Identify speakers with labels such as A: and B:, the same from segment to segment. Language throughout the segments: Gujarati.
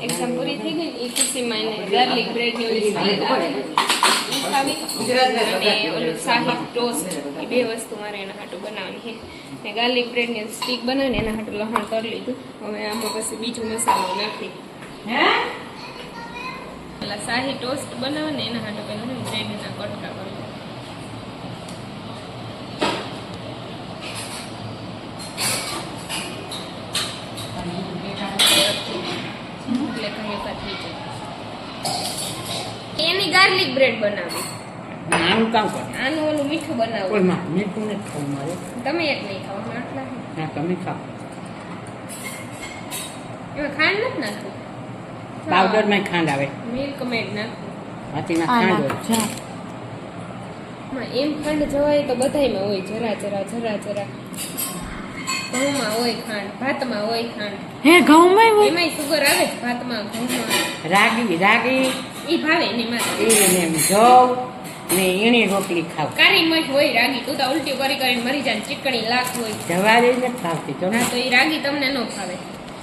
A: એક્ઝામ પૂરી થઈ ગઈ એ ખુશીમાં એને ગાર્લિક બ્રેડની ઓલી સ્ટીક આવે ને ઈ ખાવી અને ઓલું શાહી ટોસ્ટ એ બે વસ્તુ મારે એના હાટું બનાવવાની છે ને ગાર્લિક બ્રેડની સ્ટીક બનાવીને એના હાટું લહણ કરી લીધું હવે આમાં પછી બીજું મસાલો નાખી પેલા શાહી ટોસ્ટ બનાવે ને એના હાટું પેલા બ્રેડના કટકા કરી એની ગાર્લિક બ્રેડ બનાવી
B: આનું કામ કર
A: આનું ઓલું મીઠું બનાવો
B: ઓલમાં મીઠું નથી ખાવું મારે
A: તમે એક નહીં ખાવ આટલા
B: ના તમે ખાઓ
A: એમાં ખાંડ નથી નાખવું
B: પાવડરમાં ખાંડ આવે
A: મિલ્ક મેડ નાખવું
B: હાથીમાં ખાંડ હોય
A: એમ ખાંડ જવાય તો બધાયમાં હોય જરા જરા જરા જરા ઘઉંમાં હોય ખાંડ ભાતમાં હોય ખાંડ
C: હે ઘઉંમાં હોય
A: એમાંય સુગર આવે જ ભાતમાં ઘઉંમાં
B: રાગી
A: ઈ ભાવે ને મારે
B: એને ઘઉં ને એની રોટલી ખાવ
A: કારી મઠ હોય રાગી તું તો ઉલટી કરી કરીને મરી જાય ચીકણી લાખ હોય
B: જવારી નથી ખાવતી તો
A: ના તો ઈ રાગી તમને ન ભાવે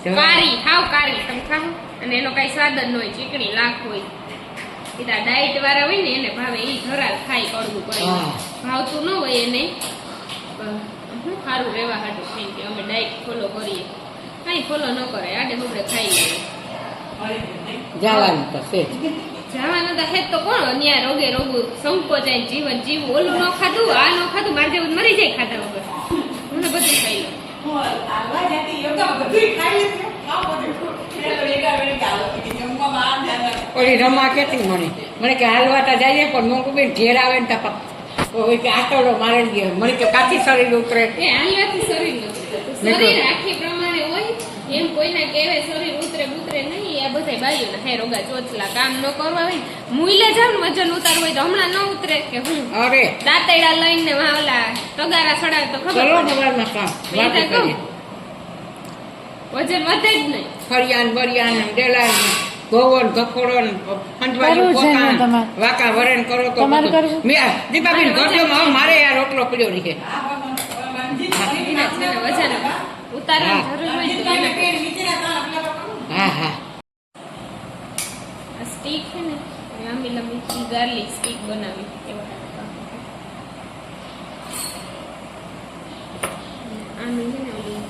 B: જવારી.
A: કારી ખાવ કારી તમે ખાવ અને એનો કઈ સ્વાદ જ ન હોય ચીકણી લાખ હોય ઈતા ડાયટ વાળા હોય ને એને ભાવે ઈ ધરાલ ખાઈ કડવું કરી
B: હા.
A: ભાવતું ન હોય એને હું સારું રહેવા હાટું થઈને કે અમે ડાયટ ફોલો કરીએ કઈ ફોલો ન કરે આડે બગડે ખાઈ લઈએ
B: જવાનું તો છે
A: જવાનું તો હેત તો કોણ ન્યા રોગે રોગું સંકોચાય જીવન જીવું ઓલું ન ખાધું આ ન ખાધું મારે જેવું મરી જાય ખાધા વગર હું બધું ખાઈ લઉં
B: ઓલી રમા કેતી મને કે હાલવાતા જઈએ પણ મોંઘું બેન ઘેર આવે ને તા કે આટલો મારે ગયો મને કે કાચી શરીર ઉતરે
A: એ હાલવાથી શરીર ન ઉતરે. શરીર આખી પ્રમાણે હોય એમ કોઈના કહેવાય શરીર ઉતરે ઉતરે નહીં આ બધા બાઈઓના હે રોગા ચોચલા કામ ન કરવા હોય મુઈલે જાવ ને વજન ઉતારવું હોય તો હમણાં ન ઉતરે કે હું
B: અરે
A: દાંતેડા લઈને વાવલા તગારા સડાવે તો ખબર
B: ચલો
A: પડે.
B: સવારમાં કામ
A: મેં
B: વાત
A: તો કહું,
B: કરીએ
A: વજન વધે જ નહીં
B: ફરિયાન બરિયાન ડેલાન ગોવન ગફોડન હંજવાળું
C: કરવું છે ને
B: પોકાન
C: તમારે?
B: વાકા વરણ કરો તો
C: તમારે
B: બધું.
C: કરવું?
B: મેં દીપાબેન ગરજોમાં મારે આ રોટલો પડ્યો રહે
A: એના છે ને વજન ઉતારવાની જરૂર હોય તો એને
B: હા હા
A: આ સ્ટીક છે ને લાંબી લાંબી ગાર્લિક સ્ટીક બનાવી એવા આની છે ને ઓલી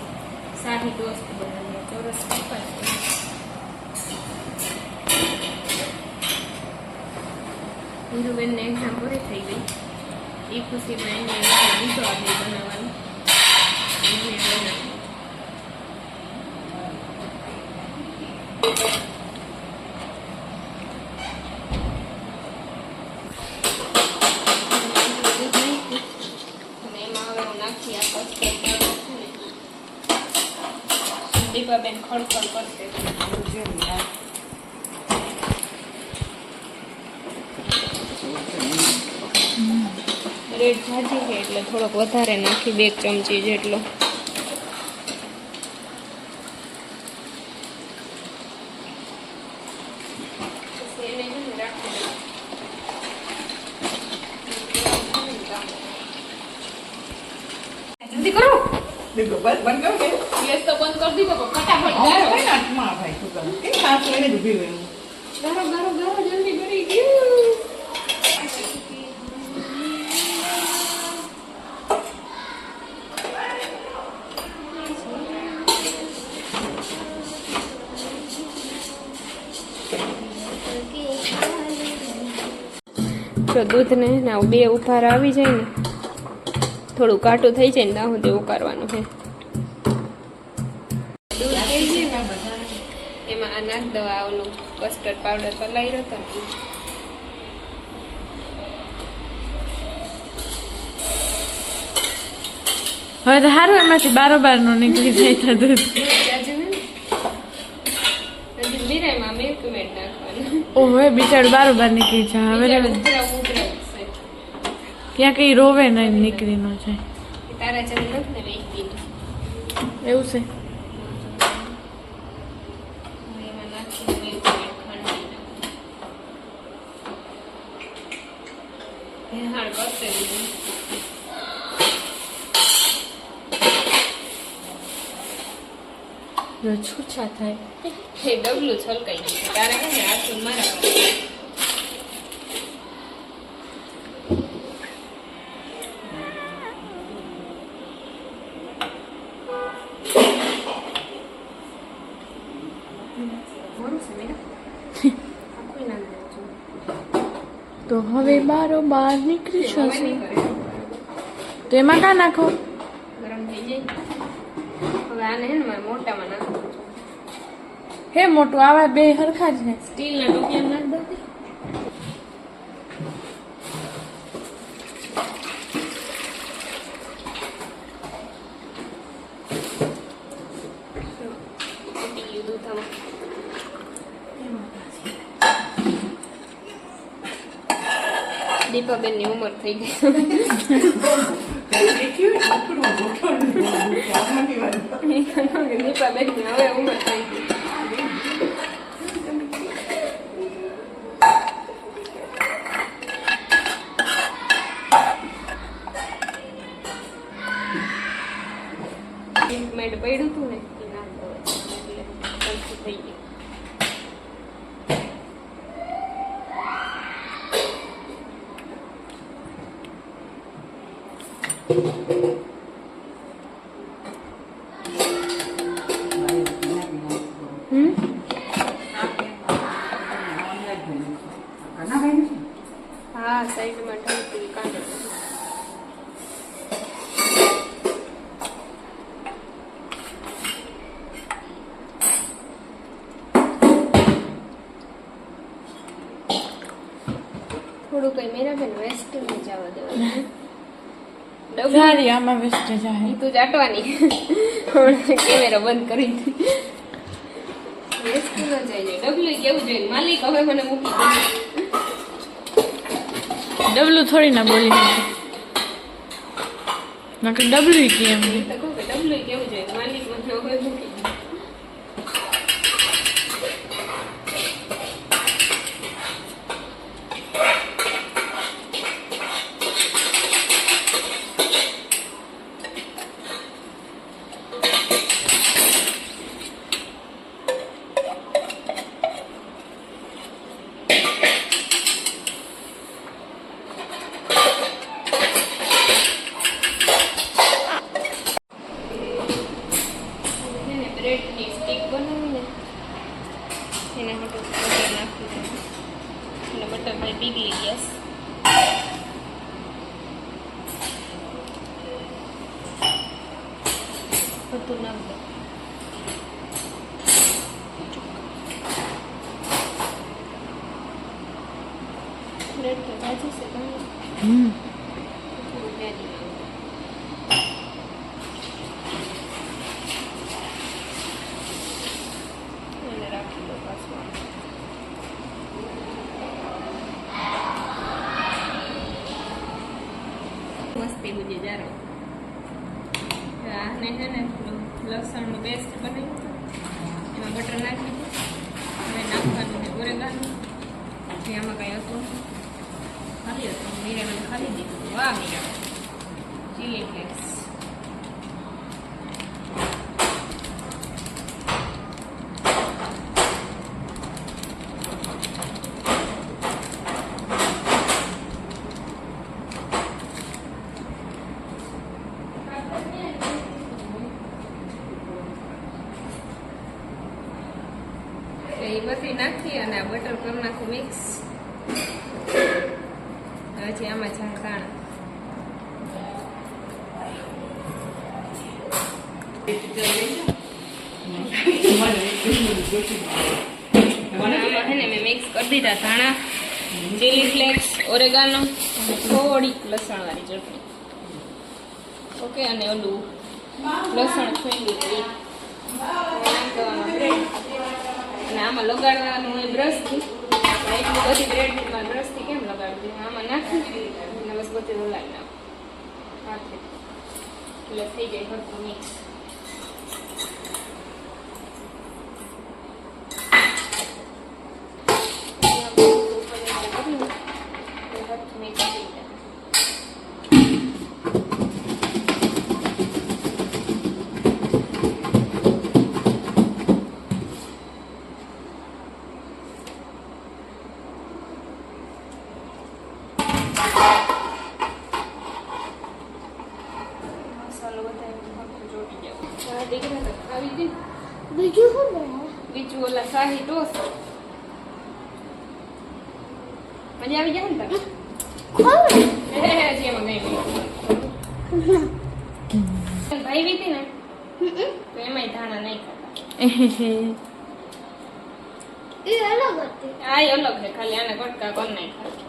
A: સાદી ટોસ્ટ બનાવી ચોરસ પેપર હિરુબેનને એક્ઝામ પૂરી થઈ ગઈ એ ખુશીમાં એને બીજો આગળ બનાવવાનું એને બનાવ્યું. અને એમાં હવે હું નાખી આ કસ્ટર્ડ પાવડર છે ને દીપાબેન ખડખડ કરશે રેડ ભાજી છે એટલે થોડોક વધારે નાખી 2 ચમચી જેટલો જલ્દી કરો ગેસ તો બંધ કરી દીધો પણ ફટાફટ ગારો ગારો ગારો જલ્દી કરી ગયું જો દૂધને ના 2 ઉભાર આવી જાય ને થોડું કાટું થઈ જાય ને ત્યાં સુધી ઉકાળવાનું છે દૂધ થઈ જાય ને એમાં આ નાખ દવા ઓલું કસ્ટર્ડ પાવડર પલાવી રહ્યો હતો
C: હવે તો સારું એમાંથી બારોબાર નું નીકળી જાય તો દૂધ
A: બીરામાં મિલ્ક મેડ નાખવાનું
C: ઓહો બિચારું બારોબાર નીકળી જાય હવે
A: બીજા
C: રેવા દે.
A: ઉતરાવ ઉતરાવ છે.
C: ક્યાં કઈ રોવે નહીં નીકળી ન જાય
A: તારા જેવું નથી ને વેચતી
C: એવું છે
A: એમાં નાખીને milk મેડ ખાંડી નાખું. ભેહાણ કરશે બીજું.
C: જો છૂછા થાય.
A: એ ડબલું છલકાઈ ગયું છે. તારે હે ને હાથું મારા મોરું છે મેરા આખું નામ દઉં છું.
C: તો હવે બારોબાર નીકળી
A: હવે
C: જશે.
A: નહીં કરે.
C: તો એમાં કાં નાખો?
A: ગરમ થઈ જાય. હવે આને હે ને મારે મોટામાં નાખવું છે.
C: હે મોટું આવા બે હરખા જ ને.
A: સ્ટીલના ટોપિયા નાખ દઉં તે. ફૂટી ગયું દૂધ આમાં. દીપાબેનની ઉંમર થઈ ગઈ. દીપાબેનની હવે ઉંમર થઈ ગઈ. મેડ પડ્યું હતું ને એ નાખ દો એટલે સરખું થઈ ગયું. હા સાઈડમાં ઢાંકી કાઢો. થોડું કઈ મેરા બેન વેસ્ટ નહીં જવા દેવાનું. ડબલી
C: સારી આમાં વેસ્ટ જાય.
A: ઈ તો ચાટવાની. કેમેરા બંધ કરી દીધી. વેસ્ટ ન જાય. ડબલું કેવું જોઈએ માલિક હવે મને મૂકી દે.
C: ડબલું થોડી ના બોલી શકે. નકર ડબલું કે એમ કે.
A: તો કહું કે ડબલું કેવું જોઈએ માલિક મને હવે મૂકી દે. બ્રેડની સ્ટીક બનાવીને એના માટે બટર નાખી દઉં. અને બટર ભાઈ પીગળી ગેસ. બધું નાખ દઉં. બ્રેડ તો ભાજી છે ઘણી. થોડું વ્યાજી નાખું. એને રાખી દો પાછું. મસ્તી ગુજી જારો. આને છે ને લસણનું પેસ્ટ બનાવ્યું હતું એમાં બટર નાખી દીધું. હવે નાખવાનું છે ઓરેગાનો. જે આમાં કંઈ હતું ખાલી હતું મીરે મને ખાલી દીધું. વાહ મીરા ચીલી ફ્લેક્સ. એ બધી નાખી અને આ બટર કરી નાખું મિક્સ. પછી આમાં જાય દાણા. આમાં છે ને મેં મિક્સ કરી દીધા ધાણા, ચીલી ફ્લેક્સ, ઓરેગાનો અને થોડીક લસણવાળી ચટણી. ઓકે અને ઓલું લસણ ફેંક્યું હતું એ નાખવાનું બ્રેડ. અને આમાં લગાડવાનું હોય બ્રશથી. આપણે એટલી બધી બ્રેડમાં બ્રશથી કેમ લગાડવું? આમાં નાખી અને બસ બધું હલાવી નાખું હાથે એટલે થઈ જાય સરખું મિક્સ.
D: બીજું શું બનાવે?
A: બીજું ઓલા શાહી ટોસ્ટ. મજા આવી જાય ને તને? હજી એમાં કઈ નહીં. ભાઈ વીતી ને તો એમાંય ધાણા નહીં ખાતા.
D: એ અલગ હતી.
A: આ ય અલગ છે, ખાલી આને કટકા કર નાખ્યા.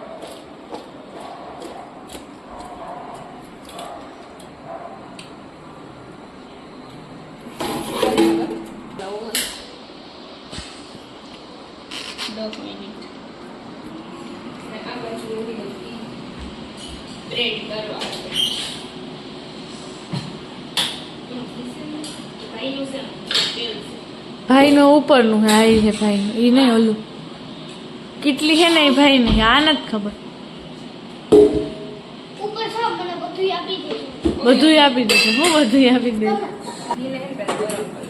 A: બ્રેડ કરવા ભાઈનું છે તેલ છે.
C: ભાઈનો ઉપરનું હે, આ છે ભાઈનું, એ નહીં ઓલું. કેટલી છે ને એ ભાઈની, આ નથી ખબર.
D: ઉપર સાવ મને બધું આપી દીધું.
C: બધું આપી દીધું, હું બધું આપી દીધું.
A: ઘીને હે ને પેલા ગરમ કરો.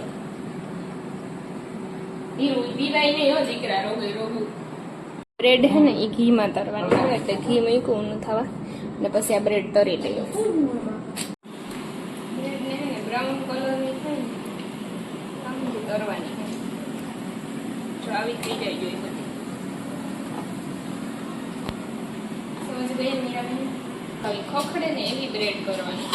A: ધીરું પીવાય નહીં હો દીકરા, રોગે રોગું. બ્રેડ હે ને એ ઘીમાં તરવાની આવે એટલે ઘી મૂક્યું ઊનું થવા અને પછી આ બ્રેડ તરી લઈએ. બ્રેડને હે ને બ્રાઉન કલરની થાય ને આમથી તરવાની છે. જો આવી થઈ જાય જોઈએ બધી. સમજ ગઈ મીરાબેન? હવે ખખડે ને એવી બ્રેડ કરવાની.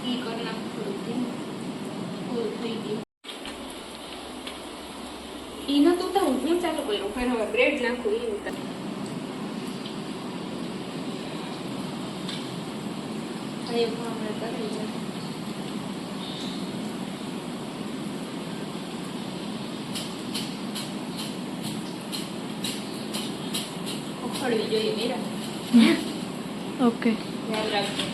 A: ઘી કરી નાખું થોડું ધીમું. પૂરું થઈ ગયું. ઈ નતું ઉતારું, હું ચાલુ કર્યું પણ હવે બ્રેડ નાખું ઈ ઉતાર. હવે હમણાં તરાઈ જાય. ઉખડવી જોઈએ મીરા.
C: ઓકે.
A: ધ્યાન રાખજો.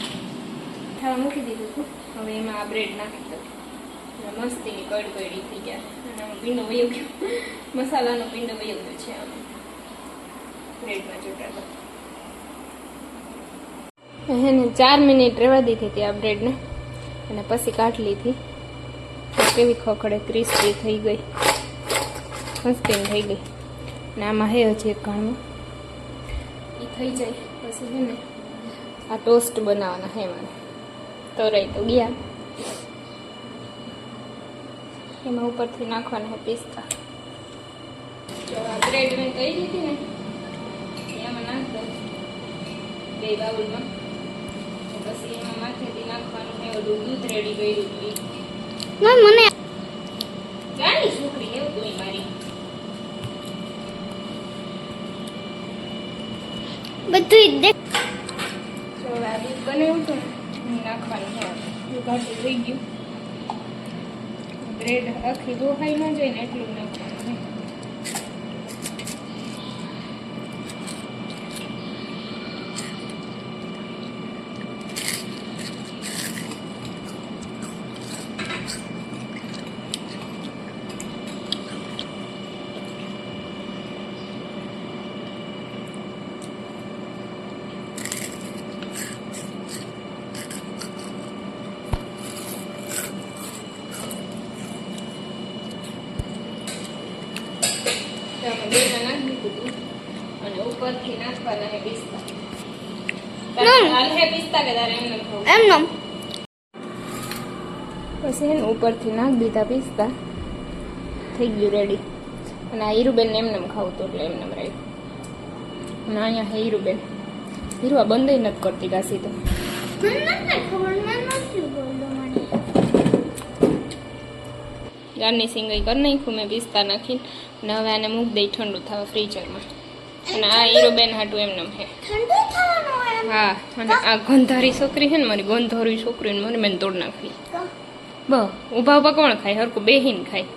A: ખાવા મૂકી દીધું હતું. હવે એમાં આ બ્રેડ નાખી દઉં. મસ્તીની કડકડી થઈ ગયા અને આમાં પીંડો વયો ગયો. મસાલાનો પીંડો વયો ગયો છે આમાં બ્રેડમાં ચોટાડો. એને 4 મિનિટ રહેવા દીધી હતી આ બ્રેડને અને પછી કાઢી લીધી. તો કેવી ખખડે ક્રિસ્પી થઈ ગઈ, મસ્તીની થઈ ગઈ. અને આમાં હે હજી એક ઘણું એ થઈ જાય પછી છે ને આ ટોસ્ટ બનાવવાના હે મારે. તરાઈ તો ગયા. એમાં ઉપરથી નાખવાના છે પિસ્તા. જો આ બ્રેડ મેં કહી દીધી ને એમાં નાખ દો 2 બાઉલમાં. પછી એમાં માથેથી નાખવાનું છે ઓલું દૂધ રેડી કર્યું હતું.
D: મને
A: જાણી છોકરી એવું તું મારી.
D: બધું દેખ.
A: જો આ દૂધ બનાવ્યું હતું ને નાખવાનું છે. ઘાટું થઈ ગયું. બ્રેડ આખી દોહાઈ ન જાય ને એટલું નાખવાનું છે. બેમાં નાખી દીધું અને ઉપરથી નાખવાના છે પિસ્તા. હાલ હે પિસ્તા કે તારે એમને ખાવું?
D: એમનો
A: પછી એને ઉપરથી નાખી દીધા પિસ્તા. થઈ ગયું રેડી. અને આ હીરુબેનને એમને ખાવું હતું એટલે એમને રાખ્યું. અને અહીંયા હે હીરુબેન. હીરુ આ બંધ નથી કરતી કાશી તો.
D: મને નથી ખબર, મેં નથી બોલ્યું મને.
A: ગાર્નિશિંગ કરી નાખ્યું મેં પિસ્તા નાખીને. અને હવે આને મૂકી દઈ ઠંડુ થવા ફ્રીઝરમાં. અને આ હીરુબેન હાટું એમને હે.
D: ઠંડુ થવાનું હોય એમ.
A: હા, અને આ ગંધારી છોકરી છે ને મારી ગંધારી છોકરીને મને મેં તોડ નાખી. બ ઊભા ઊભા કોણ ખાય? હરકું બેહીને ખાય.